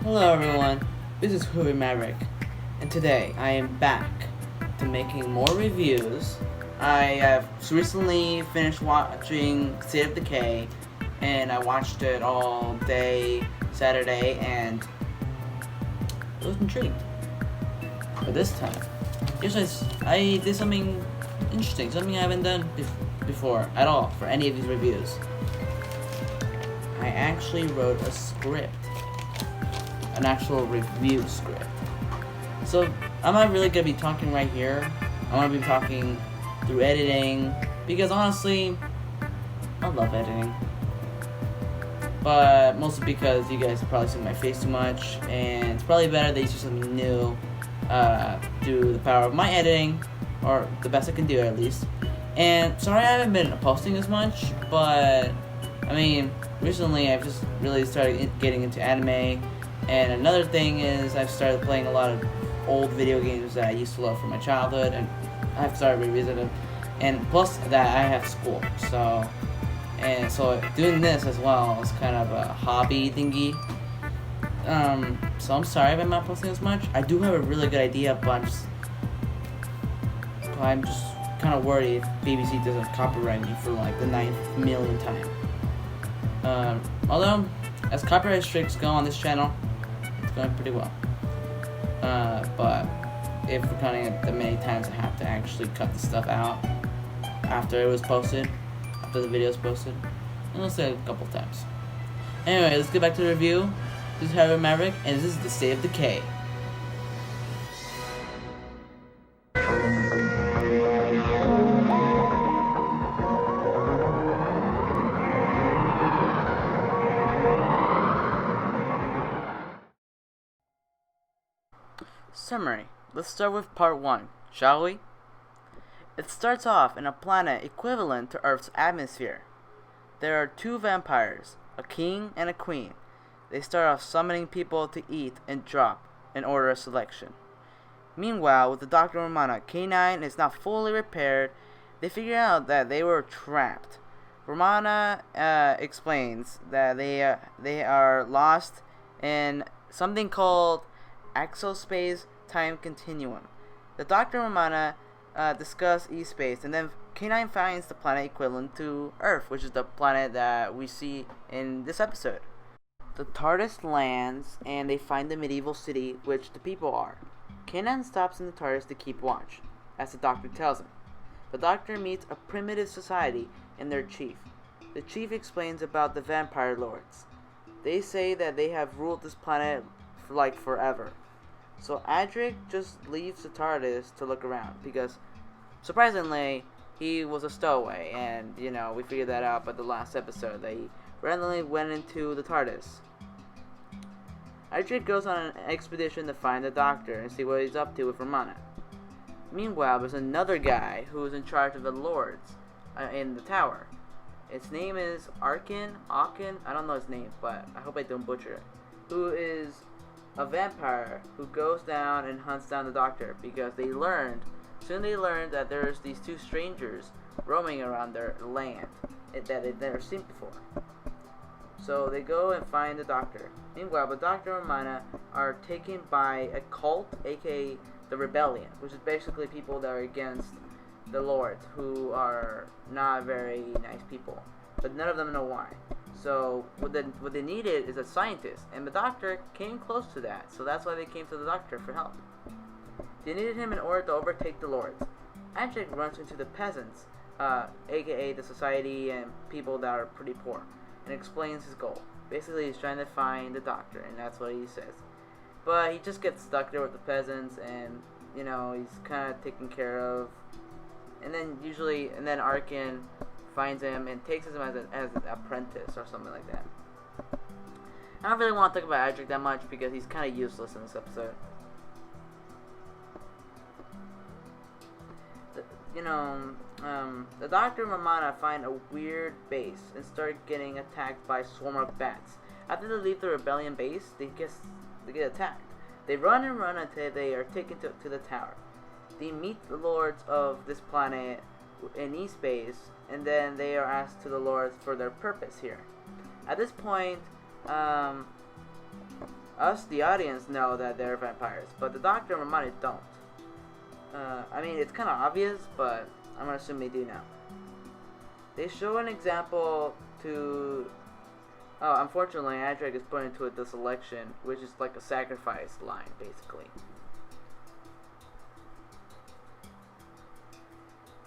Hello everyone, this is Maverick, and today I am back to making more reviews. I have recently finished watching State of Decay, and I watched it all day Saturday, and I was intrigued. But this time, I did something interesting, something I haven't done before at all for any of these reviews. I actually wrote a script. An actual review script. So I'm not really gonna be talking right here. I'm gonna be talking through editing because honestly, I love editing. But mostly because you guys have probably seen my face too much, and it's probably better that you see something new through the power of my editing, or the best I can do at least. And sorry I haven't been posting as much, but I mean, recently I've just really started getting into anime. And another thing is I've started playing a lot of old video games that I used to love from my childhood, and I've started revisiting them. And plus that I have school, so doing this as well is kind of a hobby thingy. So I'm sorry if I'm not posting as much. I do have a really good idea, but I'm just kind of worried if BBC doesn't copyright me for like the 9th millionth time. Although as copyright strikes go on this channel, going pretty well. But if we're counting it the many times I have to actually cut the stuff out after it was posted, after the video was posted, I'll say a couple times. Anyway, let's get back to the review. This is Harry Maverick, and this is the State of Decay. Summary. Let's start with part 1, shall we? It starts off in a planet equivalent to Earth's atmosphere. There are two vampires, a king and a queen. They start off summoning people to eat and drop in order of selection. Meanwhile, with the Doctor and Romana, K9 is not fully repaired. They figure out that they were trapped. Romana explains that they are lost in something called exospace time continuum. The Doctor and Romana discuss E-space, and then K9 finds the planet equivalent to Earth, which is the planet that we see in this episode. The TARDIS lands, and they find the medieval city, which the people are. K9 stops in the TARDIS to keep watch, as the Doctor tells him. The Doctor meets a primitive society and their chief. The chief explains about the vampire lords. They say that they have ruled this planet for like forever. So Adric just leaves the TARDIS to look around because, surprisingly, he was a stowaway, and we figured that out by the last episode that he randomly went into the TARDIS. Adric goes on an expedition to find the Doctor and see what he's up to with Romana. Meanwhile, there's another guy who is in charge of the lords in the tower. His name is Aachen, I don't know his name, but I hope I don't butcher it. Who is a vampire who goes down and hunts down the Doctor because soon they learned that there's these two strangers roaming around their land that they've never seen before. So they go and find the Doctor. Meanwhile, the Doctor and Romana are taken by a cult, aka the Rebellion, which is basically people that are against the Lords, who are not very nice people, but none of them know why. So what they needed is a scientist, and the Doctor came close to that, so that's why they came to the Doctor for help. They needed him in order to overtake the Lords. Adric runs into the peasants, aka the society and people that are pretty poor, and explains his goal. Basically, he's trying to find the Doctor, and that's what he says. But he just gets stuck there with the peasants, and he's kind of taken care of. And then Aachen finds him and takes him as an apprentice or something like that. I don't really want to talk about Adric that much because he's kind of useless in this episode. The Doctor and Romana find a weird base and start getting attacked by a swarm of bats. After they leave the rebellion base, they get attacked. They run and run until they are taken to the tower. They meet the lords of this planet in E-space, and then they are asked to the lords for their purpose here. At this point, Us, the audience, know that they're vampires, but the Doctor and Romana don't. I mean, it's kind of obvious, but I'm gonna assume they do now. They show an example to... Oh, unfortunately, Adric is put into the selection, which is like a sacrifice line, basically.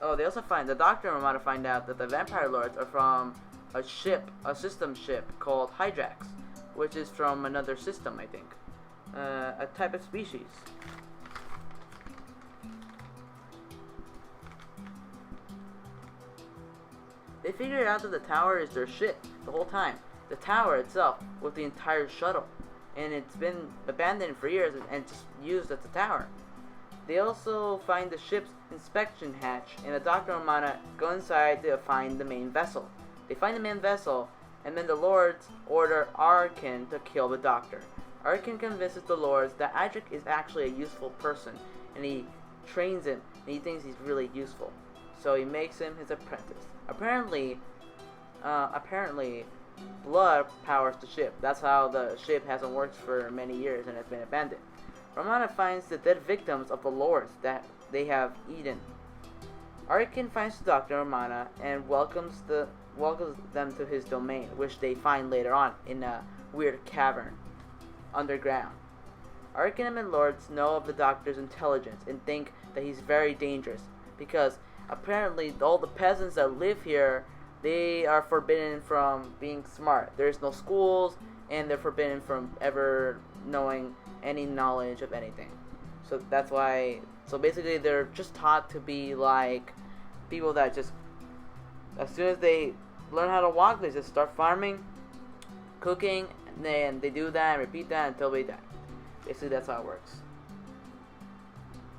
Oh, they also find... The Doctor and Romana find out that the Vampire Lords are from a ship, a system ship called Hydrax, which is from another system, I think. A type of species. They figured out that the tower is their ship the whole time. The tower itself was the entire shuttle, and it's been abandoned for years and just used as a tower. They also find the ship's inspection hatch, and the Doctor and Romana go inside to find the main vessel. They find the main vessel, and then the Lords order Arkin to kill the Doctor. Arkin convinces the Lords that Adric is actually a useful person, and he trains him, and he thinks he's really useful. So he makes him his apprentice. Apparently, blood powers the ship. That's how the ship hasn't worked for many years and has been abandoned. Romana finds the dead victims of the Lords that they have eaten. Arkin finds the Doctor and Romana and welcomes them to his domain, which they find later on in a weird cavern underground. Arkin and the Lords know of the Doctor's intelligence and think that he's very dangerous because apparently all the peasants that live here, they are forbidden from being smart. There's no schools, and they're forbidden from ever knowing any knowledge of anything. So that's why, so basically they're just taught to be like people that just, as soon as they learn how to walk, they just start farming, cooking, and then they do that and repeat that until they die. Basically that's how it works.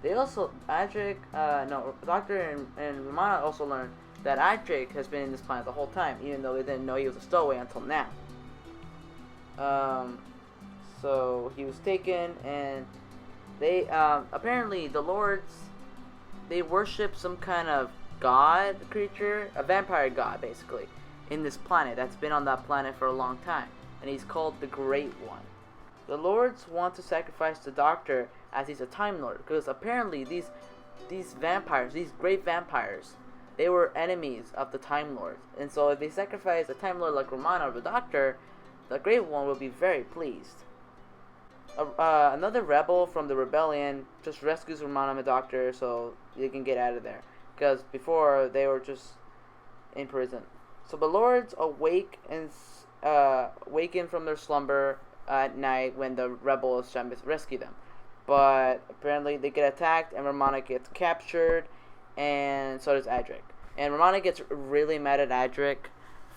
They also, Doctor and Romana also learned that Adric has been in this planet the whole time, even though they didn't know he was a stowaway until now. So he was taken, and they, apparently the Lords, they worship some kind of god creature, a vampire god, basically, in this planet that's been on that planet for a long time, and he's called the Great One. The Lords want to sacrifice the Doctor as he's a Time Lord, because apparently these vampires, these great vampires, they were enemies of the Time Lords, and so if they sacrifice a Time Lord like Romana or the Doctor, the Great One will be very pleased. Another rebel from the rebellion just rescues Romana and the Doctor so they can get out of there, because before they were just in prison. So the Lords awake and waken from their slumber at night when the rebels try to rescue them, but apparently they get attacked and Romana gets captured, and so does Adric. And Romana gets really mad at Adric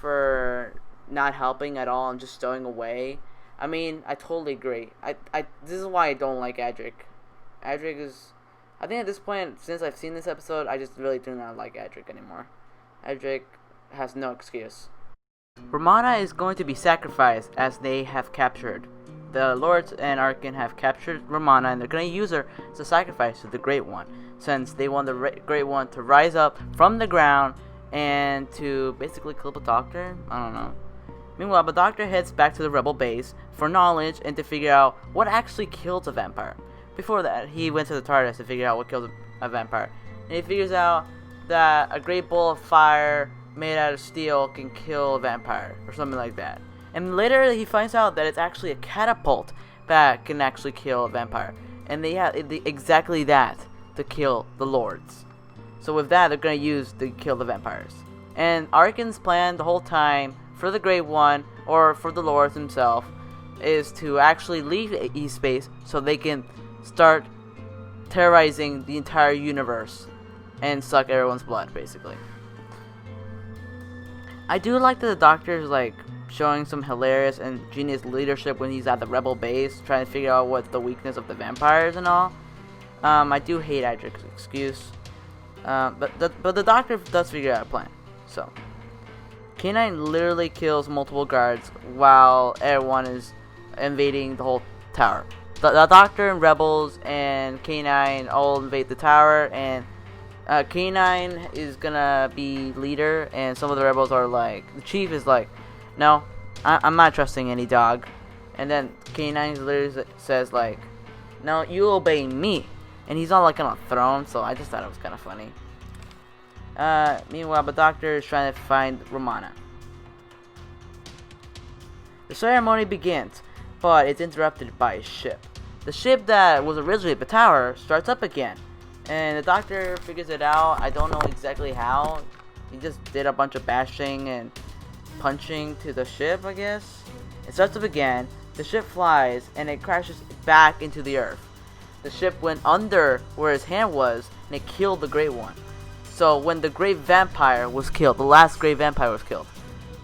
for not helping at all and just stowing away. I mean, I totally agree. This is why I don't like Adric. Adric is, I think at this point, since I've seen this episode, I just really do not like Adric anymore. Adric has no excuse. Romana is going to be sacrificed as they have captured. The Lords and Arkin have captured Romana, and they're going to use her as a sacrifice to the Great One, since they want the Great One to rise up from the ground and to basically kill the Doctor. I don't know. Meanwhile, the Doctor heads back to the rebel base for knowledge and to figure out what actually kills a vampire. Before that, he went to the TARDIS to figure out what kills a vampire. And he figures out that a great ball of fire made out of steel can kill a vampire, or something like that. And later he finds out that it's actually a catapult that can actually kill a vampire. And they have exactly that to kill the Lords. So with that, they're going to use to kill the vampires. And Arkin's plan the whole time for the Great One, or for the Lords himself, is to actually leave E-Space so they can start terrorizing the entire universe and suck everyone's blood, basically. I do like that the Doctor is like showing some hilarious and genius leadership when he's at the rebel base trying to figure out what's the weakness of the vampires and all. I do hate Adric's excuse, but the Doctor does figure out a plan. So K9 literally kills multiple guards while everyone is invading the whole tower. The Doctor and Rebels and K9 all invade the tower, and K9 is gonna be leader, and some of the rebels are like, the chief is like, no, I'm not trusting any dog. And then K9 literally says like, "No, you obey me." And he's not like on a throne, so I just thought it was kind of funny. Meanwhile, the Doctor is trying to find Romana. The ceremony begins, but it's interrupted by a ship. The ship that was originally at the tower starts up again, and the Doctor figures it out. I don't know exactly how. He just did a bunch of bashing and punching to the ship, I guess. It starts up again, the ship flies, and it crashes back into the earth. The ship went under where his hand was, and it killed the Great One. So when the Great Vampire was killed, the last Great Vampire was killed,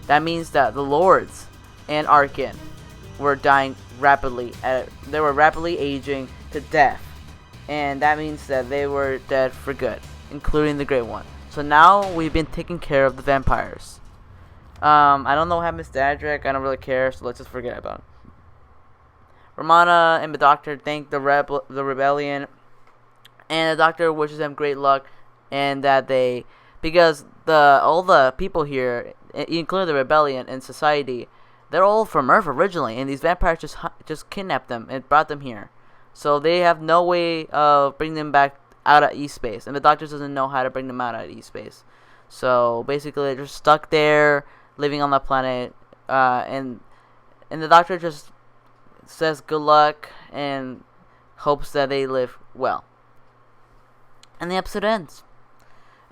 that means that the Lords and Arkin were dying rapidly. They were rapidly aging to death, and that means that they were dead for good, including the Great One. So now we've been taking care of the vampires. I don't know what happened to Adric. I don't really care, so let's just forget about it. Romana and the Doctor thank the rebellion, and the Doctor wishes them great luck, and that because all the people here, including the rebellion and society, they're all from Earth originally, and these vampires just kidnapped them and brought them here. So they have no way of bringing them back out of East Space, and the Doctor doesn't know how to bring them out of East Space. So basically, they're just stuck there, living on the planet, and the Doctor just says good luck and hopes that they live well. And the episode ends.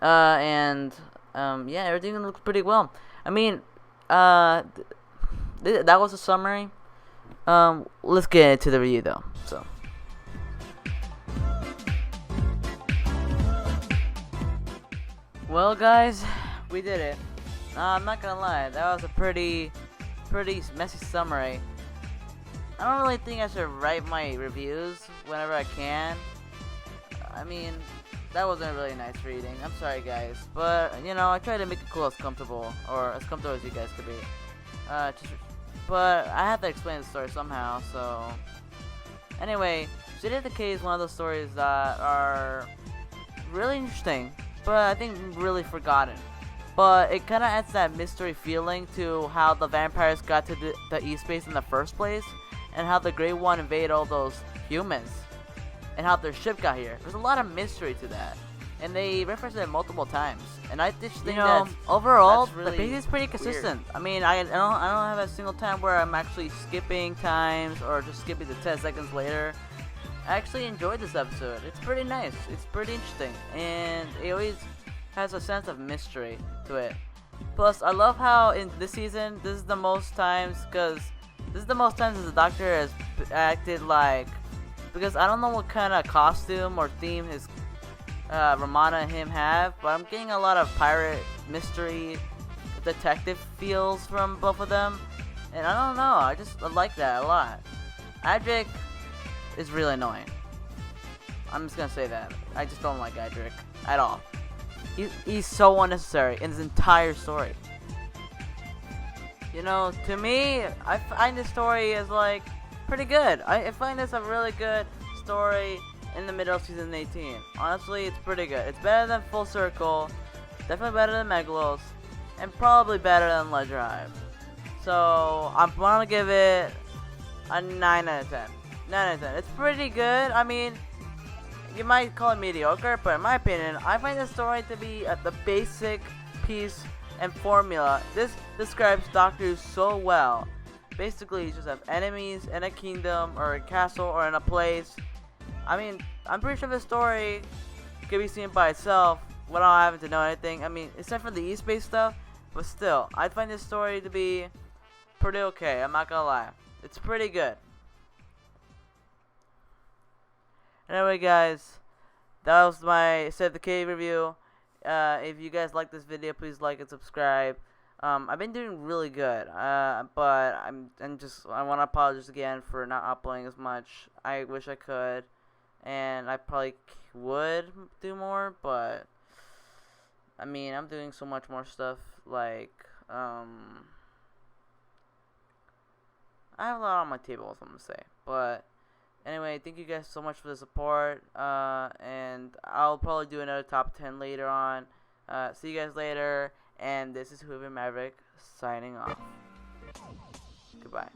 Yeah, everything looks pretty well. I mean, that was a summary. Let's get into the review though. So. Well, guys, we did it. I'm not gonna lie, that was a pretty messy summary. I don't really think I should write my reviews whenever I can. I mean, that wasn't a really nice reading. I'm sorry, guys, but I try to make it cool, as comfortable as you guys could be. But I have to explain the story somehow. So, anyway, State of Decay is one of those stories that are really interesting, but I think really forgotten. But it kind of adds that mystery feeling to how the vampires got to the East Space in the first place, and how the Great One invaded all those humans, and how their ship got here. There's a lot of mystery to that, and they reference it multiple times. And I just think that overall, really the pacing is pretty consistent. Weird. I mean, I don't have a single time where I'm actually skipping times or just skipping to 10 seconds later. I actually enjoyed this episode. It's pretty nice. It's pretty interesting, and it always has a sense of mystery to it. Plus, I love how in this season, this is the most times that the Doctor has acted like, because I don't know what kind of costume or theme his Romana and him have, but I'm getting a lot of pirate mystery detective feels from both of them, and I don't know, I like that a lot. Adric is really annoying. I'm just gonna say that. I just don't like Adric at all. He's so unnecessary in his entire story. To me, I find this story is like pretty good. I find this a really good story in the middle of season 18. Honestly, it's pretty good. It's better than Full Circle, definitely better than Megalos, and probably better than Ledger Hive. So I'm gonna give it a 9 out of 10. 9 out of 10. It's pretty good. I mean, you might call it mediocre, but in my opinion, I find the story to be the basic piece and formula. This describes Doctor Who so well. Basically, you just have enemies in a kingdom or a castle or in a place. I mean, I'm pretty sure the story could be seen by itself without having to know anything. I mean, except for the East Space stuff, but still, I find this story to be pretty okay. I'm not gonna lie, it's pretty good. Anyway, guys, that was my State of Decay review. If you guys like this video, please like and subscribe. I've been doing really good, but I want to apologize again for not uploading as much. I wish I could, and I probably would do more, but I mean, I'm doing so much more stuff. Like, I have a lot on my table, I'm gonna say, but. Anyway, thank you guys so much for the support, and I'll probably do another top 10 later on. See you guys later, and this is Hoover Maverick signing off. Goodbye.